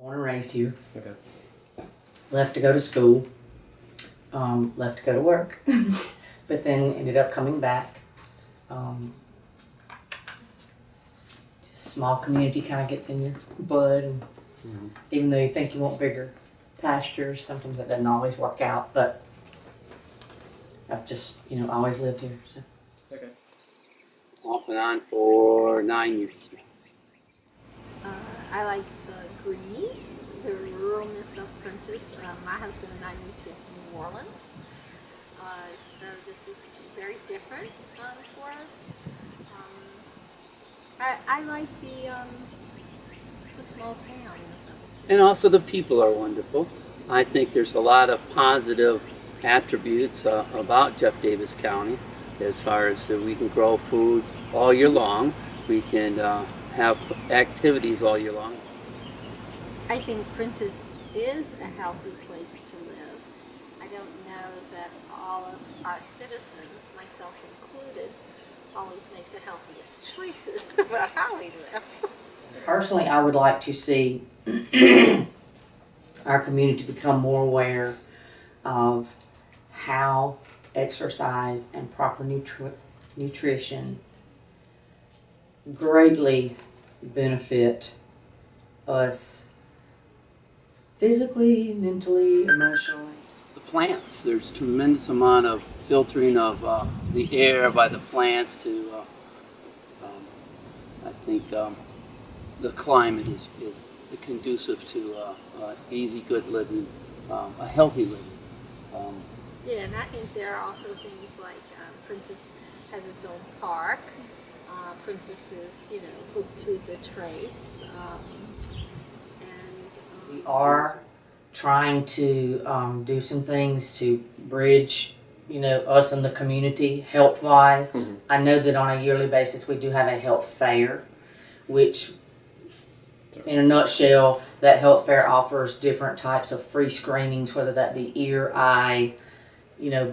Born and raised here. Okay. Left to go to school. Left to go to work. But then ended up coming back. Just small community kind of gets in your blood. And even though you think you want bigger pastures, sometimes that doesn't always work out. But I've just, always lived here. So. Okay. Off and on for 9 years. I like the green, the ruralness of Prentiss. My husband and I moved here from New Orleans, so this is very different for us. I like the small townness of it too. And also the people are wonderful. I think there's a lot of positive attributes about Jeff Davis County as far as we can grow food all year long. We can have activities all year long. I think Prentiss is a healthy place to live. I don't know that all of our citizens, myself included, always make the healthiest choices about how we live. Personally, I would like to see our community become more aware of how exercise and proper nutrition greatly benefit us physically, mentally, emotionally. The plants, there's tremendous amount of filtering of the air by the plants to, I think the climate is conducive to easy, good living, a healthy living. Yeah, and I think there are also things like Prentiss has its own park. Prentiss is, hooked to the Trace. We are trying to do some things to bridge, us and the community health-wise. Mm-hmm. I know that on a yearly basis we do have a health fair, which in a nutshell, that health fair offers different types of free screenings, whether that be ear, eye,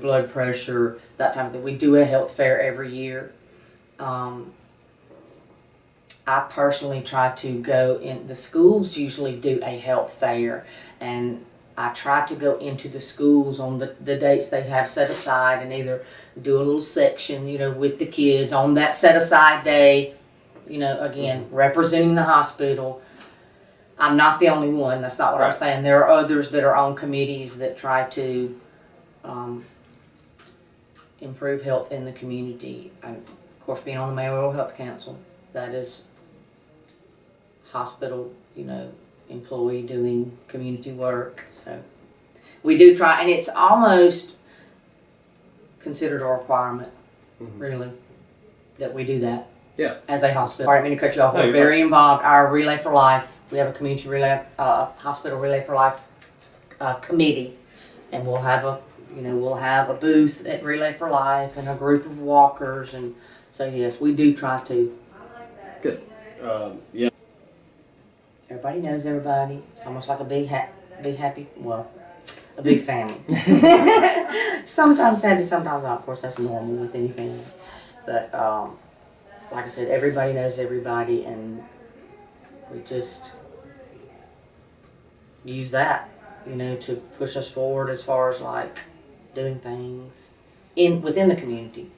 blood pressure, that type of thing. We do a health fair every year. I personally try to go in, the schools usually do a health fair, and I try to go into the schools on the dates they have set aside and either do a little section, with the kids on that set aside day, again, representing the hospital. I'm not the only one, that's not what I'm saying. There are others that are on committees that try to improve health in the community. Of course, being on the Mayoral Health Council, that is hospital, employee doing community work. So we do try, and it's almost considered a requirement, really, that we do that. Yeah. As a hospital. All right, I'm going to cut you off. No, We're you're very involved. Our Relay for Life, we have a community relay, hospital Relay for Life committee, and we'll have a booth at Relay for Life and a group of walkers, and so yes, we do try to. Good. Yeah. Everybody knows everybody. It's almost like a big happy, a big family. Sometimes happy, sometimes not. Of course, that's normal with any family. But like I said, everybody knows everybody, and we just use that, to push us forward as far as like doing things within the community.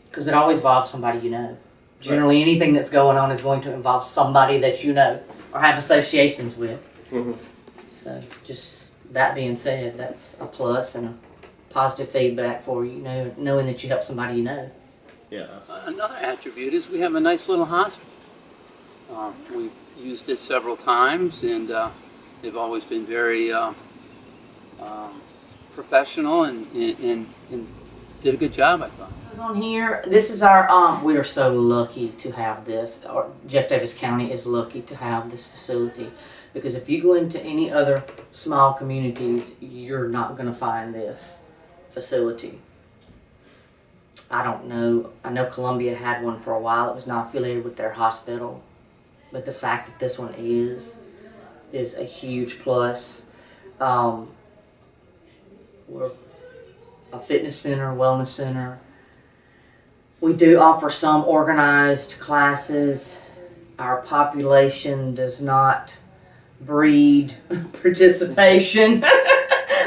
Because it always involves somebody you know. Generally, anything that's going on is going to involve somebody that you know or have associations with. Mm-hmm. So, just that being said, that's a plus and a positive feedback for you, knowing that you help somebody you know. Yeah. Another attribute is we have a nice little hospital. We've used it several times, and they've always been very professional and did a good job, I thought. On here, this is our, we are so lucky to have this, or Jeff Davis County is lucky to have this facility, because if you go into any other small communities, you're not going to find this facility. I don't know, I know Columbia had one for a while. It was not affiliated with their hospital, but the fact that this one is a huge plus. We're a fitness center, wellness center. We do offer some organized classes. Our population does not breed participation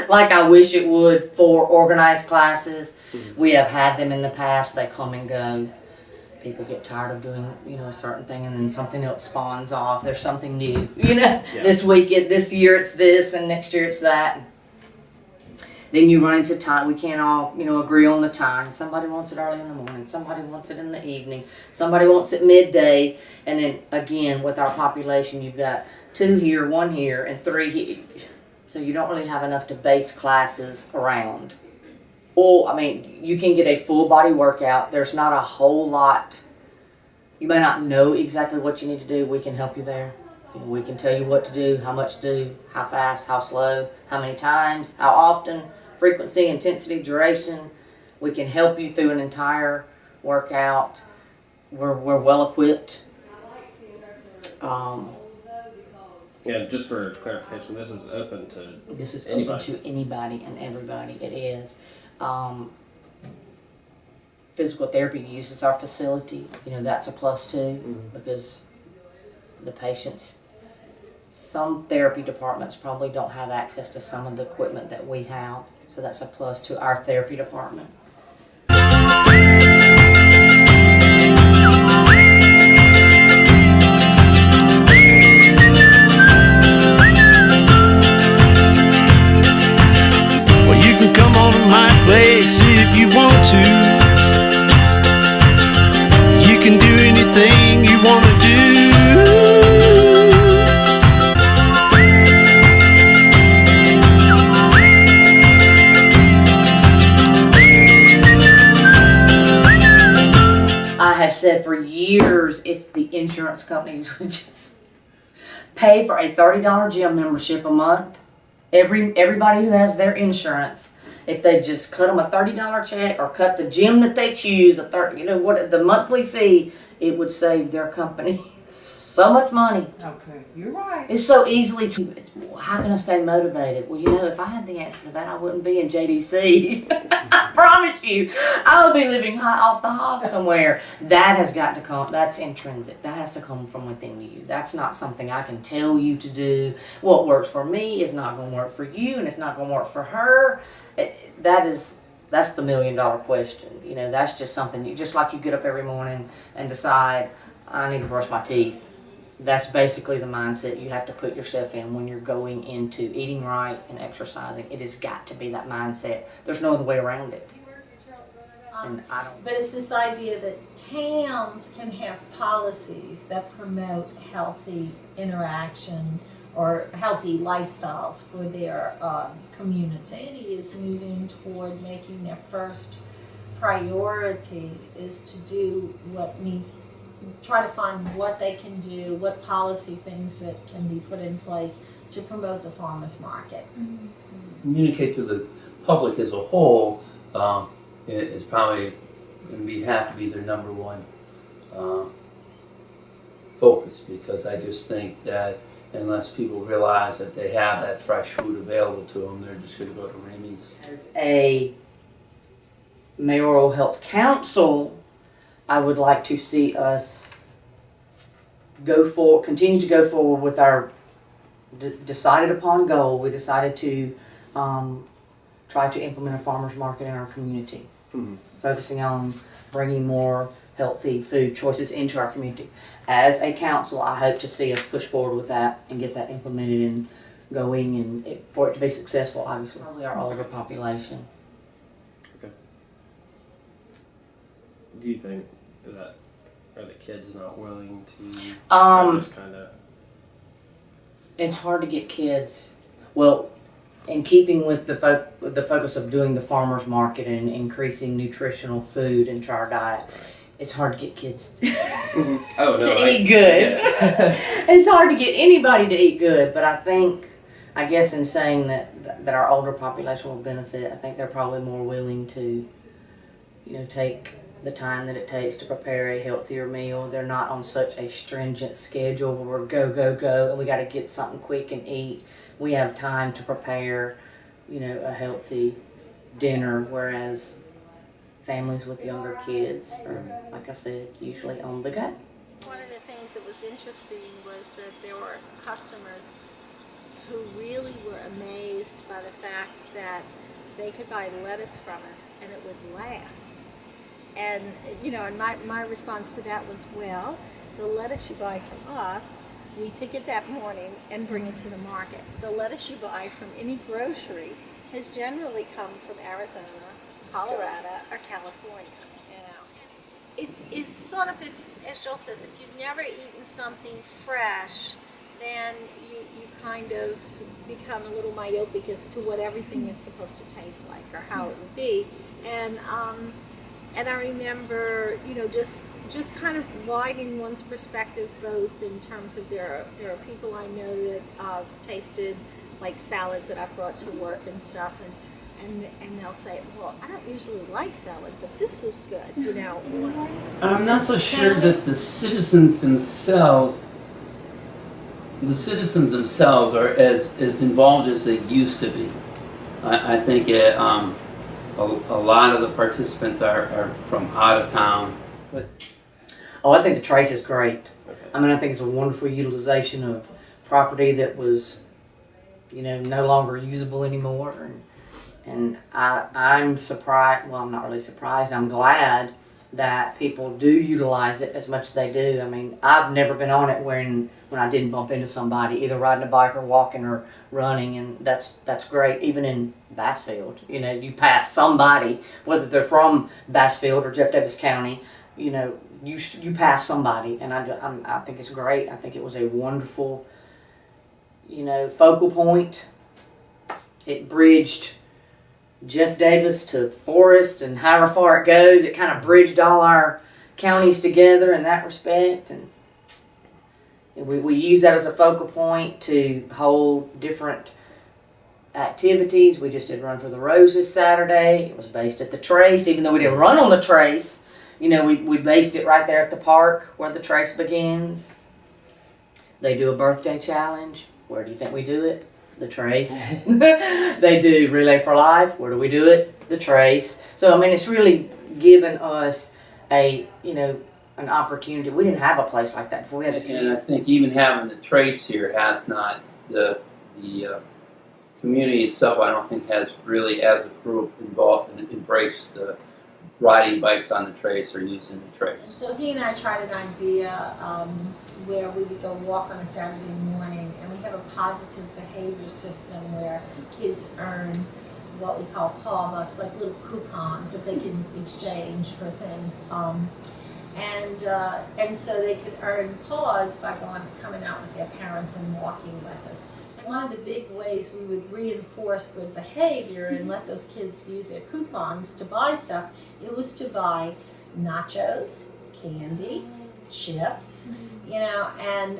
like I wish it would for organized classes. We have had them in the past. They come and go. People get tired of doing, a certain thing, and then something else spawns off. There's something new, Yeah. This year it's this, and next year it's that. Then you run into time. We can't all, agree on the time. Somebody wants it early in the morning. Somebody wants it in the evening. Somebody wants it midday. And then again, with our population, you've got 2 here, 1 here, and 3 here. So you don't really have enough to base classes around. Well, you can get a full body workout. There's not a whole lot. You may not know exactly what you need to do. We can help you there. We can tell you what to do, how much to do, how fast, how slow, how many times, how often, frequency, intensity, duration. We can help you through an entire workout. We're well equipped. Yeah, just for clarification, this is open to Open to anybody and everybody. It is. Physical therapy uses our facility. That's a plus too, because the patients, some therapy departments probably don't have access to some of the equipment that we have. So that's a plus to our therapy department. Well, you can come on to my place if you want to. You can do anything you want to do. I have said for years, if the insurance companies would just pay for a $30 gym membership a month, everybody who has their insurance, if they just cut them a $30 check or cut the gym that they choose the monthly fee, it would save their company so much money. Okay, you're right. It's so easily. How can I stay motivated? Well, if I had the answer to that, I wouldn't be in JDC. I promise you, I would be living high off the hog somewhere. That has got to come. That's intrinsic. That has to come from within you. That's not something I can tell you to do. What works for me is not going to work for you, and it's not going to work for her. That's the $1 million question. That's just something just like you get up every morning and decide, I need to brush my teeth. That's basically the mindset you have to put yourself in when you're going into eating right and exercising. It has got to be that mindset. There's no other way around it. But it's this idea that towns can have policies that promote healthy interaction or healthy lifestyles for their community. City is moving toward making their first priority is to do what needs, try to find what they can do, what policy things that can be put in place to promote the farmers market. Communicate to the public as a whole is probably going to have to be their number one focus, because I just think that unless people realize that they have that fresh food available to them, they're just going to go to Ramey's. As a mayoral health council, I would like to see us continue to go forward with our decided upon goal. We decided to try to implement a farmer's market in our community, focusing on bringing more healthy food choices into our community. As a council, I hope to see us push forward with that and get that implemented and going, and for it to be successful, obviously. Probably our older population. Okay. Do you think are the kids not willing to? Just kind of. It's hard to get kids. Well, in keeping with the focus of doing the farmers market and increasing nutritional food into our diet, it's hard to get kids to eat good. Yeah. It's hard to get anybody to eat good, but I guess in saying that our older population will benefit, I think they're probably more willing to, take the time that it takes to prepare a healthier meal. They're not on such a stringent schedule where we're go, and we got to get something quick and eat. We have time to prepare, a healthy dinner, whereas families with younger kids are, like I said, usually on the go. One of the things that was interesting was that there were customers who really were amazed by the fact that they could buy lettuce from us and it would last. And, you know, and my response to that was, well, the lettuce you buy from us, we pick it that morning and bring it to the market. The lettuce you buy from any grocery has generally come from Arizona, Colorado, or California, you know. It's sort of, as Joel says, if you've never eaten something fresh, then you kind of become a little myopic as to what everything is supposed to taste like or how it would be. And I remember, you know, just kind of widening one's perspective, both in terms of there are people I know that have tasted like salads that I've brought to work and stuff, and they'll say, well, I don't usually like salad, but this was good, you know. I'm not so sure that the citizens themselves are as involved as they used to be. I think a lot of the participants are from out of town. But I think the trace is great. Okay. I mean, I think it's a wonderful utilization of property that was, you know, no longer usable anymore. And I'm surprised, well, I'm not really surprised, I'm glad that people do utilize it as much as they do. I mean, I've never been on it when I didn't bump into somebody, either riding a bike or walking or running, and that's great. Even in Bassfield, you know, you pass somebody, whether they're from Bassfield or Jeff Davis County, you know, you pass somebody, and I think it's great. I think it was a wonderful, you know, focal point. It bridged Jeff Davis to Forest, and however far it goes, it kind of bridged all our counties together in that respect. And we use that as a focal point to hold different activities. We just did Run for the Roses Saturday. It was based at the Trace, even though we didn't run on the Trace. You know, we based it right there at the park where the Trace begins. They do a birthday challenge. Where do you think we do it? The Trace. They do Relay for Life. Where do we do it? The Trace. So I mean, it's really given us a, you know, an opportunity. We didn't have a place like that before. We had the community. And I think even having the Trace here has not the community itself. I don't think has really, as a group, embraced the riding bikes on the Trace or using the Trace. So he and I tried an idea where we would go walk on a Saturday morning, and we have a positive behavior system where kids earn what we call paw bucks, like little coupons that they can exchange for things. And so they could earn paws by coming out with their parents and walking with us. And one of the big ways we would reinforce good behavior and let those kids use their coupons to buy stuff, it was to buy nachos, candy, chips, you know, and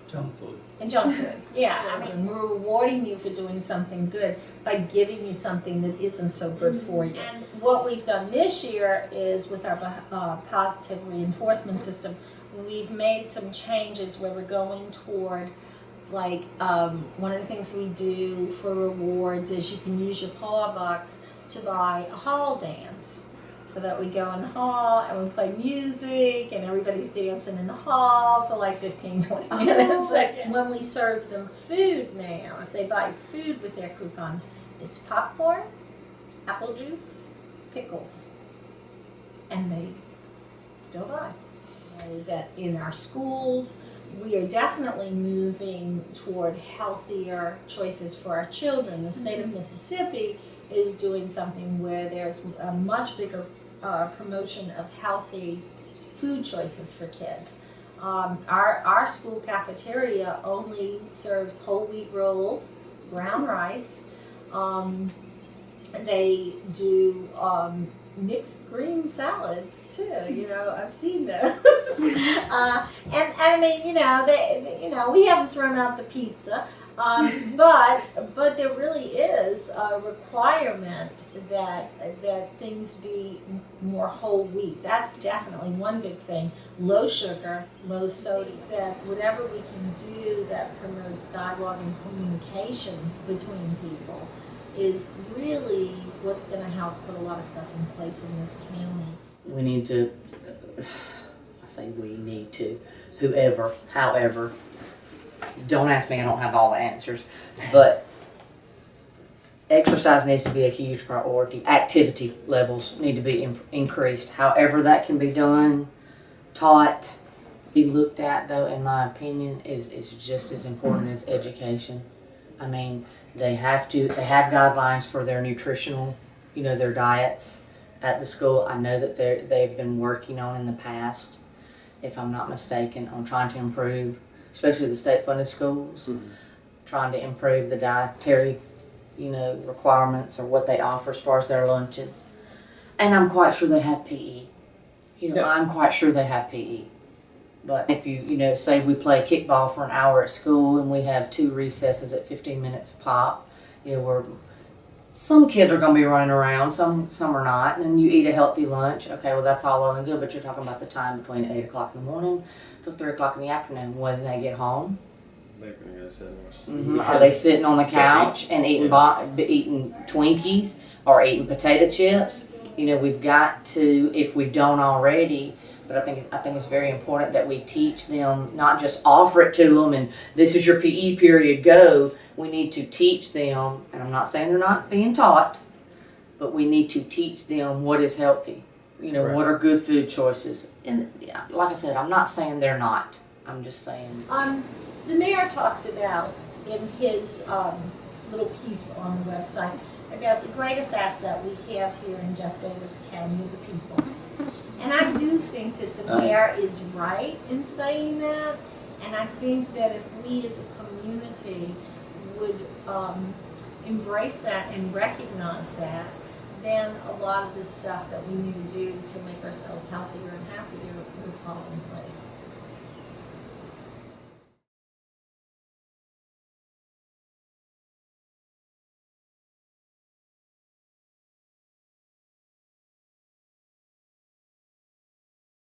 Junk food. and junk food. Yeah, I mean, we're rewarding you for doing something good by giving you something that isn't so good for you. And what we've done this year is with our positive reinforcement system, we've made some changes where we're going toward, like, one of the things we do for rewards is you can use your paw bucks to buy a hall dance. So that we go in the hall and we play music and everybody's dancing in the hall for like 15-20 minutes. When we serve them food now, if they buy food with their coupons, it's popcorn, apple juice, pickles, and they still buy. That in our schools, we are definitely moving toward healthier choices for our children. The state of Mississippi is doing something where there's a much bigger promotion of healthy food choices for kids. Our school cafeteria only serves whole wheat rolls, brown rice. They do mixed green salads too. You know, I've seen those. And I mean, you know, we haven't thrown out the pizza. But there really is a requirement that things be more whole wheat. That's definitely one big thing. Low sugar, low sodium. That whatever we can do that promotes dialogue and communication between people is really what's going to help put a lot of stuff in place in this county. We need to, I say we need to, whoever, however, Don't ask me, I don't have all the answers. But exercise needs to be a huge priority. Activity levels need to be increased. However that can be done, taught, be looked at, though, in my opinion, is just as important as education. I mean, they have guidelines for their nutritional, their diets at the school. I know that they've been working on in the past, if I'm not mistaken, on trying to improve, especially the state-funded schools, trying to improve the dietary, requirements or what they offer as far as their lunches. And I'm quite sure they have PE. I'm quite sure they have PE. But if you, say we play kickball for an hour at school and we have 2 recesses at 15 minutes a pop, where some kids are going to be running around, some are not, and then you eat a healthy lunch. Okay, well, that's all well and good, but you're talking about the time between 8 o'clock in the morning till 3 o'clock in the afternoon. When they get home, They're gonna go sit and watch. are they sitting on the couch and eating Twinkies or eating potato chips? We've got to, if we don't already. But I think it's very important that we teach them, not just offer it to them and this is your PE period, go. We need to teach them, and I'm not saying they're not being taught, but we need to teach them what is healthy. Right. What are good food choices. And like I said, I'm not saying they're not. I'm just saying. The mayor talks about in his little piece on the website about the greatest asset we have here in Jeff Davis County, the people. And I do think that the mayor is right in saying that, and I think that if we as a community would embrace that and recognize that, then a lot of the stuff that we need to do to make ourselves healthier and happier would fall in place.